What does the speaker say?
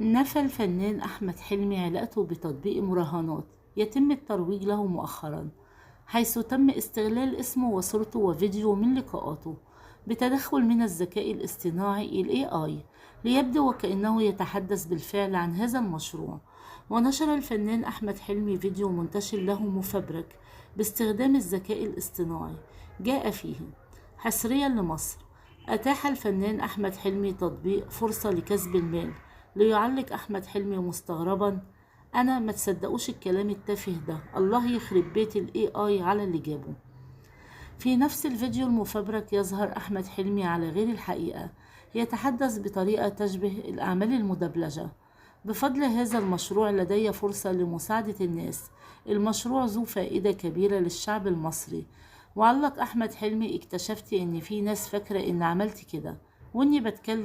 نفى الفنان أحمد حلمي علاقته بتطبيق مراهنات يتم الترويج له مؤخرا، حيث تم استغلال اسمه وصورته وفيديو من لقاءاته بتدخل من الذكاء الاصطناعي ال AI ليبدو وكأنه يتحدث بالفعل عن هذا المشروع. ونشر الفنان أحمد حلمي فيديو منتشر له مفبرك باستخدام الذكاء الاصطناعي جاء فيه حصريا لمصر. أتاح الفنان أحمد حلمي تطبيق فرصة لكسب المال، ليعلق أحمد حلمي مستغربا: أنا ما تصدقوش الكلام التافه ده، الله يخرب بيت ال AI على اللي جابه. في نفس الفيديو المفبرك يظهر أحمد حلمي على غير الحقيقة يتحدث بطريقة تشبه الأعمال المدبلجة. بفضل هذا المشروع لدي فرصة لمساعدة الناس، المشروع ذو فائدة كبيرة للشعب المصري. وعلق أحمد حلمي: اكتشفت إن في ناس فاكرة إن عملت كده وإني بتكلم